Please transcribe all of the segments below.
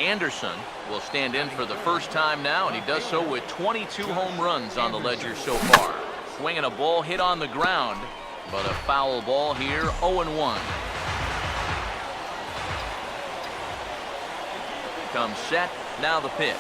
Anderson will stand in for the first time now, and he does so with 22 home runs on the ledger so far. Swinging a ball hit on the ground, but a foul ball here, 0-1. Comes set, now the pitch.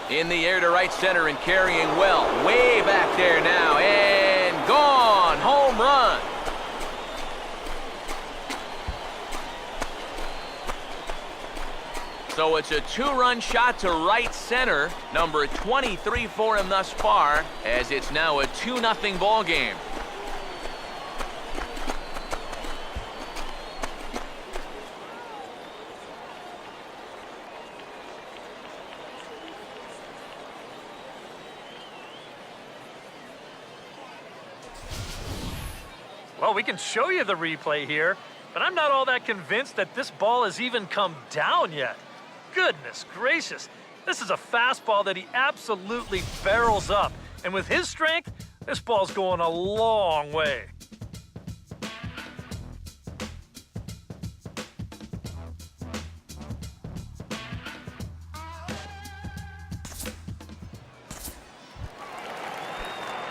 In the air to right center and carrying well. Way back there now, and gone! Home run! So it's a two-run shot to right center, number 23 for him thus far, as it's now a 2-0 ball game. Well, we can show you the replay here, but I'm not all that convinced that this ball has even come down yet. Goodness gracious, this is a fastball that he absolutely barrels up, and with his strength, this ball's going a long way.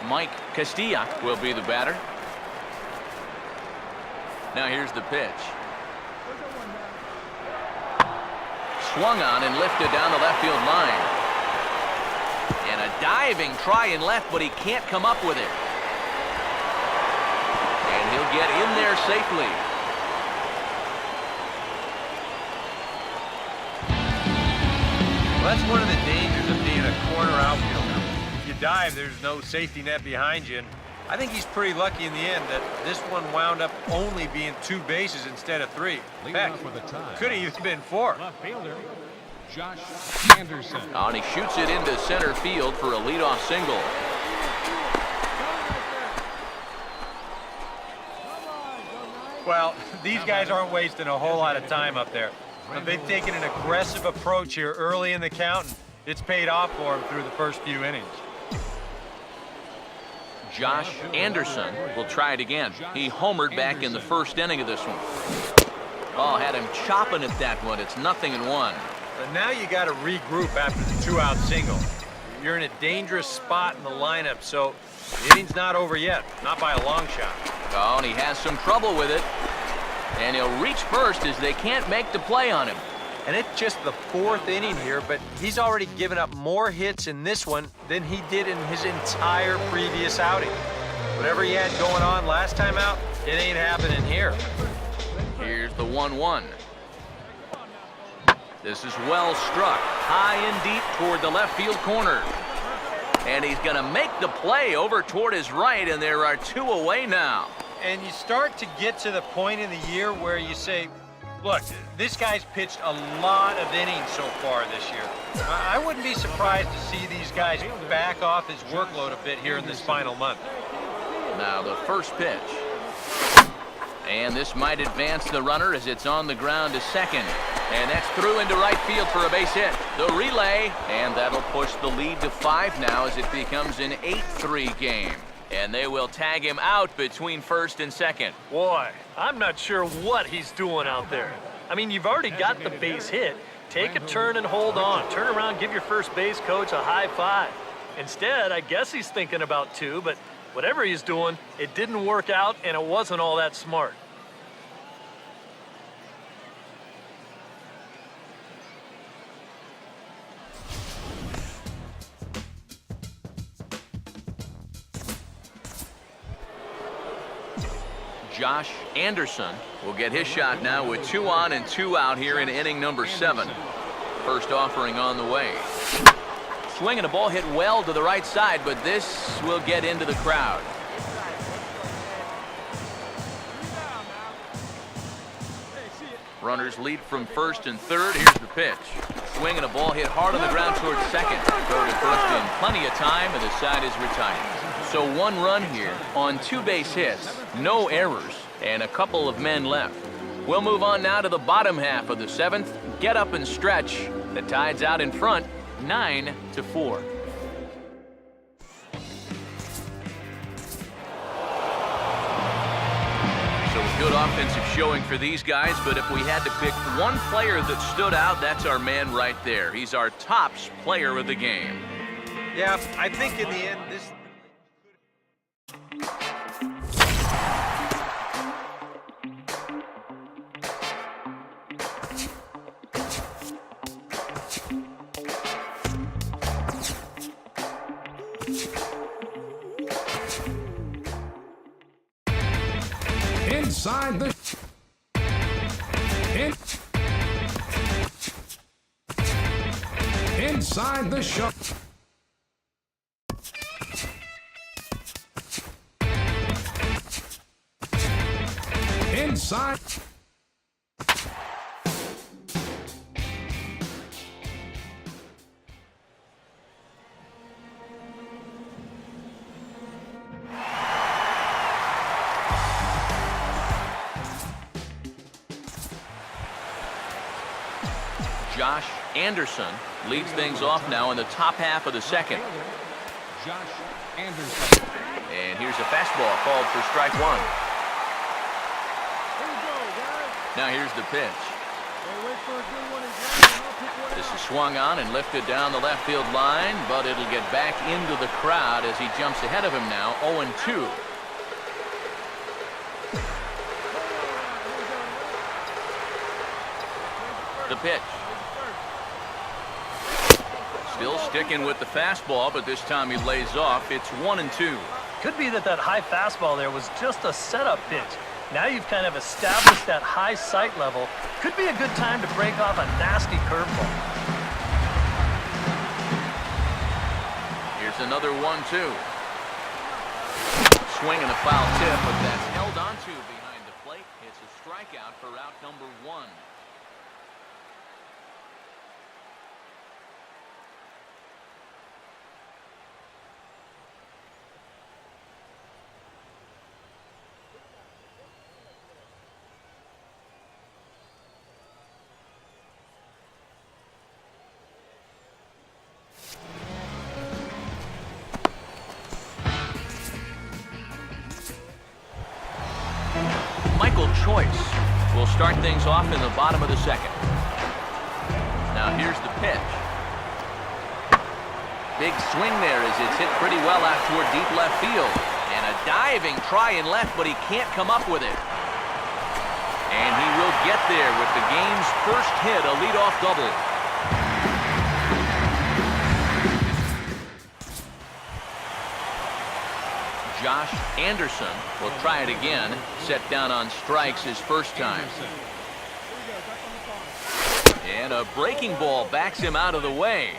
Mike Castilla will be the batter. Now here's the pitch. Swung on and lifted down the left field line. And a diving try in left, but he can't come up with it. And he'll get in there safely. Well, that's one of the dangers of being a corner outfielder. If you dive, there's no safety net behind you. And I think he's pretty lucky in the end that this one wound up only being 2 bases instead of 3. Heck, could have even been 4. Left fielder, Josh Anderson. Oh, and he shoots it into center field for a leadoff single. Well, these guys aren't wasting a whole lot of time up there. But they've taken an aggressive approach here early in the count, and it's paid off for them through the first few innings. Josh Anderson will try it again. He homered back in the first inning of this one. Oh, had him chopping at that one. It's 0-1. But now you got to regroup after the 2-out single. You're in a dangerous spot in the lineup, so the inning's not over yet, not by a long shot. Oh, and he has some trouble with it. And he'll reach first as they can't make the play on him. And it's just the 4th inning here, but he's already given up more hits in this one than he did in his entire previous outing. Whatever he had going on last time out, it ain't happening here. Here's the 1-1. This is well struck, high and deep toward the left field corner. And he's going to make the play over toward his right, and there are 2 away now. And you start to get to the point in the year where you say, look, this guy's pitched a lot of innings so far this year. I wouldn't be surprised to see these guys back off his workload a bit here in this final month. Now the first pitch. And this might advance the runner as it's on the ground to second. And that's through into right field for a base hit. The relay, and that'll push the lead to 5 now as it becomes an 8-3 game. And they will tag him out between first and second. Boy, I'm not sure what he's doing out there. I mean, you've already got the base hit. Take a turn and hold on. Turn around, give your first base coach a high five. Instead, I guess he's thinking about 2, but whatever he's doing, it didn't work out, and it wasn't all that smart. Josh Anderson will get his shot now with 2 on and 2 out here in inning number 7. First offering on the way. Swinging a ball hit well to the right side, but this will get into the crowd. Runners lead from first and third. Here's the pitch. Swinging a ball hit hard on the ground towards second. Throw to first in plenty of time, and the side is retired. So 1 run here on 2 base hits, no errors, and a couple of men left. We'll move on now to the bottom half of the 7th. Get up and stretch. The Tide's out in front, 9-4. So a good offensive showing for these guys, but if we had to pick one player that stood out, that's our man right there. He's our tops player of the game. Yeah, I think in the end, this... Inside the inside the show. Inside. Josh Anderson leads things off now in the top half of the second. Josh Anderson. And here's a fastball called for strike one. Now here's the pitch. This is swung on and lifted down the left field line, but it'll get back into the crowd as he jumps ahead of him now, 0-2. The pitch. Still sticking with the fastball, but this time he lays off. It's 1-2. Could be that high fastball there was just a setup pitch. Now you've kind of established that high sight level. Could be a good time to break off a nasty curveball. Here's another 1-2. Swing and a foul tip, but that's held onto behind the plate. It's a strikeout for out number 1. Choice will start things off in the bottom of the second. Now here's the pitch. Big swing there as it's hit pretty well out toward deep left field. And a diving try in left, but he can't come up with it. And he will get there with the game's first hit, a leadoff double. Josh Anderson will try it again. Set down on strikes his first time. And a breaking ball backs him out of the way.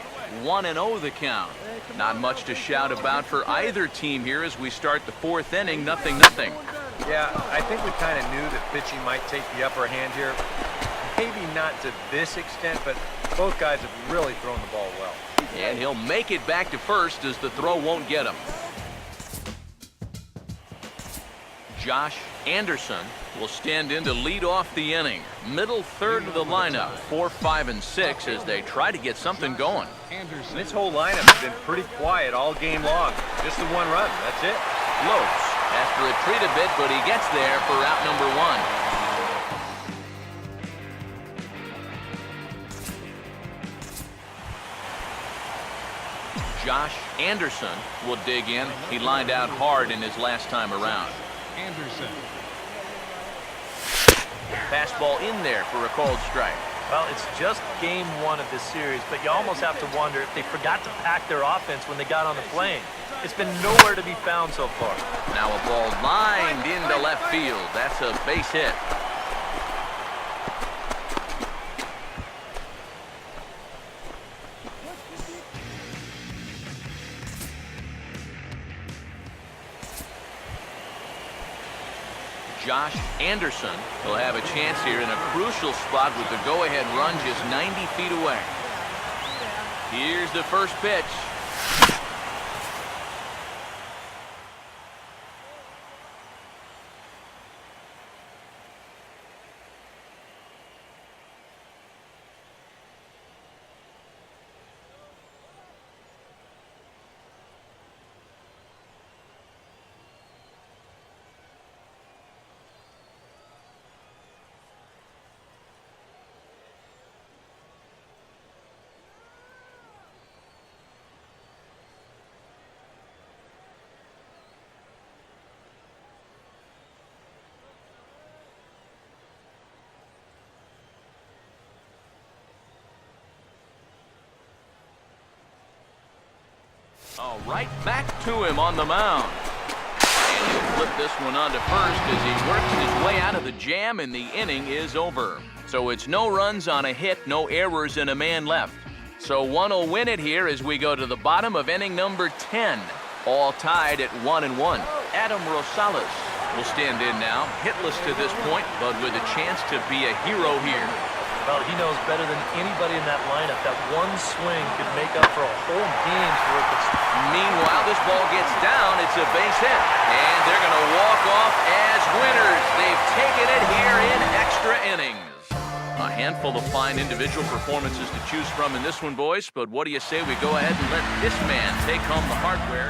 1-0 the count. Not much to shout about for either team here as we start the fourth inning. 0-0. Yeah, I think we kind of knew that pitching might take the upper hand here. Maybe not to this extent, but both guys have really thrown the ball well. And he'll make it back to first as the throw won't get him. Josh Anderson will stand in to lead off the inning. Middle third of the lineup, 4, 5, and 6 as they try to get something going. And this whole lineup has been pretty quiet all game long. Just the one run, that's it. Lopes has to retreat a bit, but he gets there for out number 1. Josh Anderson will dig in. He lined out hard in his last time around. Anderson. Fastball in there for a called strike. Well, it's just game 1 of this series, but you almost have to wonder if they forgot to pack their offense when they got on the plane. It's been nowhere to be found so far. Now a ball lined into left field. That's a base hit. Josh Anderson will have a chance here in a crucial spot with the go-ahead run just 90 feet away. Here's the first pitch. Right back to him on the mound. And he'll flip this one on to first as he works his way out of the jam, and the inning is over. So it's no runs on a hit, no errors, and a man left. So one will win it here as we go to the bottom of inning number 10. All tied at 1-1. Adam Rosales will stand in now, hitless to this point, but with a chance to be a hero here. Well, he knows better than anybody in that lineup that one swing could make up for a whole game's worth of stuff. Meanwhile, this ball gets down. It's a base hit. And they're going to walk off as winners. They've taken it here in extra innings. A handful of fine individual performances to choose from in this one, boys. But what do you say we go ahead and let this man take home the hardware?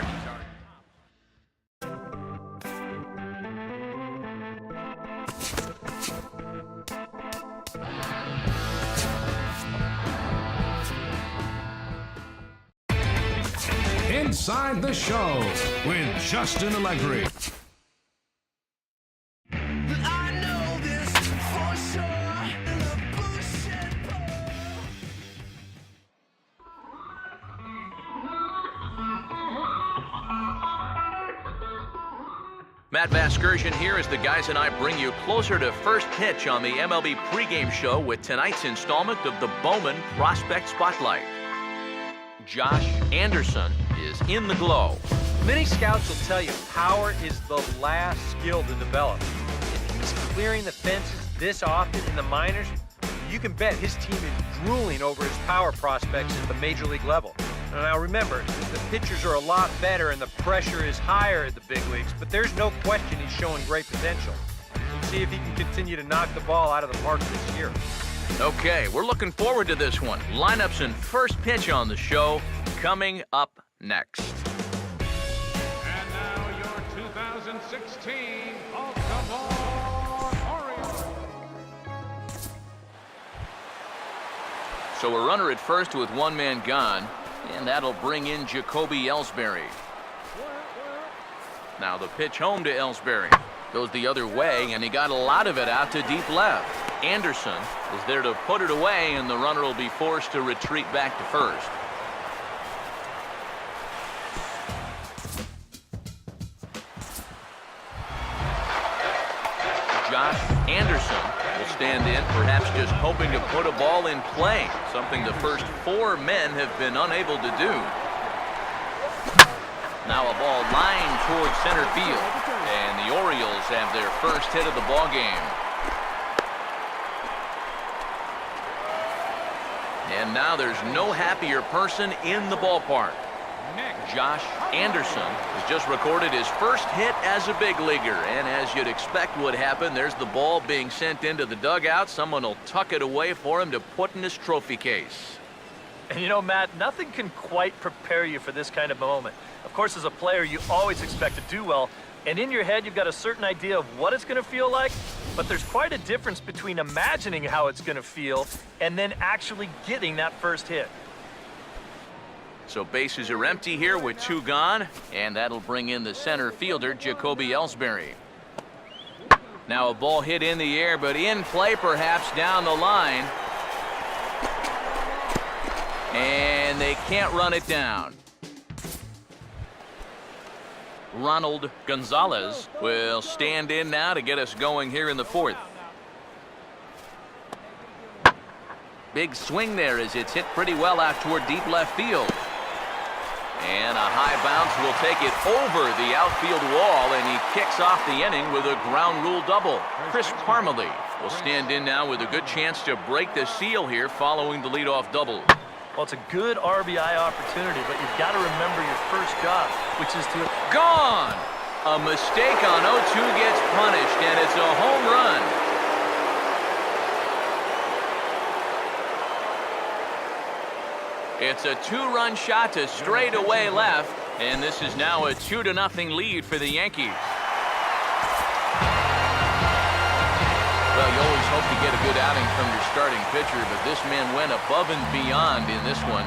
Inside the Show with Justin Allegri. Matt Vasgersian here as the guys and I bring you closer to first pitch on the MLB pregame show with tonight's installment of the Bowman Prospect Spotlight. Josh Anderson is in the glow. Many scouts will tell you power is the last skill to develop. If he's clearing the fences this often in the minors, you can bet his team is drooling over his power prospects at the major league level. Now remember, the pitchers are a lot better and the pressure is higher at the big leagues, but there's no question he's showing great potential. We'll see if he can continue to knock the ball out of the park this year. Okay, we're looking forward to this one. Lineups and first pitch on the show coming up next. And now your 2016 Baltimore Orioles. So a runner at first with one man gone, and that'll bring in Jacoby Ellsbury. Now the pitch home to Ellsbury. Goes the other way, and he got a lot of it out to deep left. Anderson is there to put it away, and the runner will be forced to retreat back to first. Josh Anderson will stand in, perhaps just hoping to put a ball in play, something the first four men have been unable to do. Now a ball lined towards center field, and the Orioles have their first hit of the ball game. And now there's no happier person in the ballpark. Josh Anderson has just recorded his first hit as a big leaguer, and as you'd expect would happen, there's the ball being sent into the dugout. Someone will tuck it away for him to put in his trophy case. And you know, Matt, nothing can quite prepare you for this kind of moment. Of course, as a player, you always expect to do well, and in your head, you've got a certain idea of what it's going to feel like, but there's quite a difference between imagining how it's going to feel and then actually getting that first hit. So bases are empty here with two gone, and that'll bring in the center fielder, Jacoby Ellsbury. Now a ball hit in the air, but in play perhaps down the line. And they can't run it down. Ronald Gonzalez will stand in now to get us going here in the fourth. Big swing there as it's hit pretty well out toward deep left field. And a high bounce will take it over the outfield wall, and he kicks off the inning with a ground rule double. Chris Parmalee will stand in now with a good chance to break the seal here following the leadoff double. Well, it's a good RBI opportunity, but you've got to remember your first job, which is to... Gone! A mistake on 0-2 gets punished, and it's a home run. It's a two-run shot to straightaway left, and this is now a 2-0 lead for the Yankees. Well, you always hope to get a good outing from your starting pitcher, but this man went above and beyond in this one.